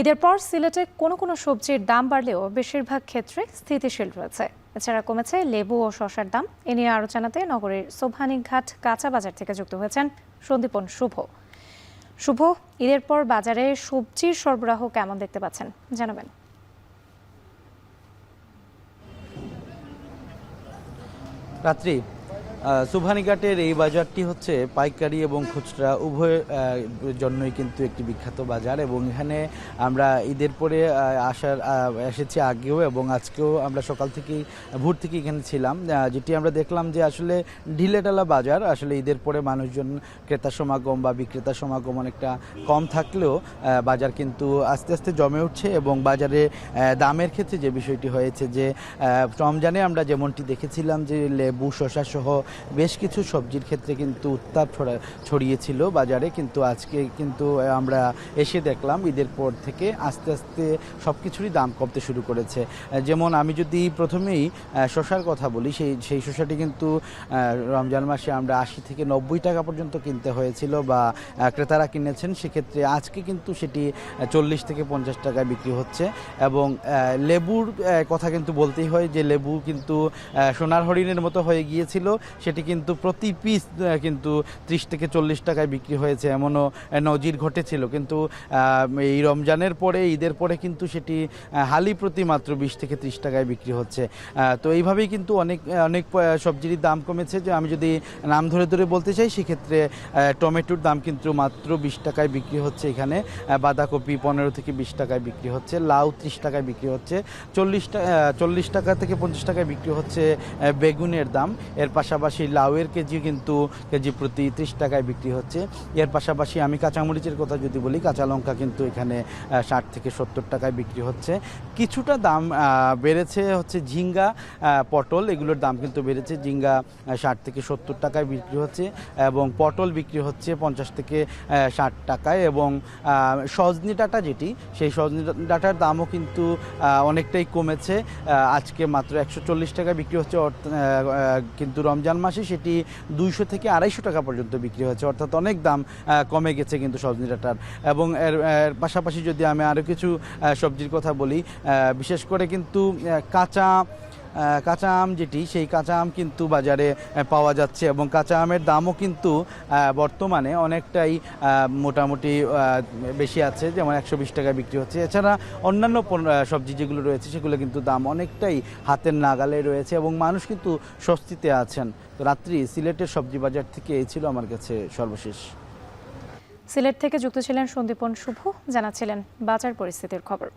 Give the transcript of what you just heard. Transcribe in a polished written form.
ঈদের পর সিলেটে কোনো কোনো সবজির দাম বাড়লেও বেশিরভাগ ক্ষেত্রে স্থিতিশীল রয়েছে। এছাড়া কমেছে লেবু ও শসার দাম। এ নিয়ে আরও জানাতে নগরের সোভানীঘাট কাঁচা বাজার থেকে যুক্ত হয়েছেন সন্দীপন শুভ। শুভ, ঈদের পর বাজারে সবজির সরবরাহ কেমন দেখতে পাচ্ছেন জানাবেন। রাত্রি সোভানীঘাটের এই বাজারটি হচ্ছে পাইকারি এবং খুচরা উভয় জন্যই কিন্তু একটি বিখ্যাত বাজার এবং এখানে আমরা ঈদের পরে এসেছি আগেও এবং আজকেও আমরা সকাল থেকেই ভোর থেকে এখানে ছিলাম, যেটি আমরা দেখলাম যে আসলে ঢিলেঢালা বাজার। আসলে ঈদের পরে মানুষজন ক্রেতা সমাগম বা বিক্রেতা সমাগম অনেকটা কম থাকলেও বাজার কিন্তু আস্তে আস্তে জমে উঠছে এবং বাজারে দামের ক্ষেত্রে যে বিষয়টি হয়েছে যে রমজানে আমরা যেমনটি দেখেছিলাম যে লেবু শসা সহ বেশ কিছু সবজির ক্ষেত্রে কিন্তু উত্তাপ ছড়িয়েছিল বাজারে, কিন্তু আজকে কিন্তু আমরা এসে দেখলাম ঈদের পর থেকে আস্তে আস্তে সব কিছুরই দাম কমতে শুরু করেছে। যেমন আমি যদি প্রথমেই শসার কথা বলি, সেই শসাটি কিন্তু রমজান মাসে আমরা ৮০ থেকে ৯০ টাকা পর্যন্ত কিনতে হয়েছিল বা ক্রেতারা কিনেছেন, সেক্ষেত্রে আজকে কিন্তু সেটি ৪০ থেকে ৫০ টাকায় বিক্রি হচ্ছে। এবং লেবুর কথা কিন্তু বলতেই হয় যে লেবু কিন্তু সোনার হরিণের মতো হয়ে গিয়েছিল, সেটি কিন্তু প্রতি পিস কিন্তু ৩০ থেকে ৪০ টাকায় বিক্রি হয়েছে, এমনও নজির ঘটেছিল। কিন্তু এই রমজানের পরে ঈদের পরে কিন্তু সেটি হালি প্রতি মাত্র ২০ থেকে ৩০ টাকায় বিক্রি হচ্ছে। তো এইভাবেই কিন্তু অনেক সবজির দাম কমেছে। যে আমি যদি নাম ধরে ধরে বলতে চাই, সেক্ষেত্রে টমেটোর দাম কিন্তু মাত্র ২০ টাকায় বিক্রি হচ্ছে এখানে, বাঁধাকপি ১৫ থেকে ২০ টাকায় বিক্রি হচ্ছে, লাউ ৩০ টাকায় বিক্রি হচ্ছে, ৪০ টাকা থেকে ৫০ টাকায় বিক্রি হচ্ছে বেগুনের দাম। এর পাশাপাশি লাউয়ের কেজি কিন্তু কেজি প্রতি ৩০ টাকায় বিক্রি হচ্ছে। এর পাশাপাশি আমি কাঁচামরিচের কথা যদি বলি, কাঁচা লঙ্কা কিন্তু এখানে ৬০ থেকে ৭০ টাকায় বিক্রি হচ্ছে। কিছুটা দাম বেড়েছে হচ্ছে ঝিঙ্গা, পটল, এগুলোর দাম কিন্তু বেড়েছে। ঝিঙ্গা ৬০ থেকে ৭০ টাকায় বিক্রি হচ্ছে এবং পটল বিক্রি হচ্ছে ৫০ থেকে ৬০ টাকায়। এবং সজনি ডাঁটা যেটি, সেই সজনি ডাঁটার দামও কিন্তু অনেকটাই কমেছে, আজকে মাত্র ১৪০ টাকায় বিক্রি হচ্ছে, কিন্তু রমজান মাসে সেটি ২০০ থেকে ২৫০ টাকা পর্যন্ত বিক্রি হচ্ছে, অর্থাৎ অনেক দাম কমে গেছে কিন্তু সজনি ডাঁটার। এবং এর পাশাপাশি যদি আমি আরও কিছু সবজির কথা বলি, বিশেষ করে কিন্তু কাঁচা আম যেটি, সেই কাঁচা আম কিন্তু বাজারে পাওয়া যাচ্ছে এবং কাঁচা আমের দামও কিন্তু বর্তমানে অনেকটাই মোটামুটি বেশি আছে, যেমন ১২০ টাকায় বিক্রি হচ্ছে। এছাড়া অন্যান্য সবজি যেগুলো রয়েছে সেগুলো কিন্তু দাম অনেকটাই হাতের নাগালে রয়েছে এবং মানুষ কিন্তু স্বস্তিতে আছেন। তো রাত্রি সিলেটের সবজি বাজার থেকে এই ছিল আমার কাছে সর্বশেষ। সিলেট থেকে যুক্ত ছিলেন সন্দীপন শুভ, জানাচ্ছিলেন বাজার পরিস্থিতির খবর।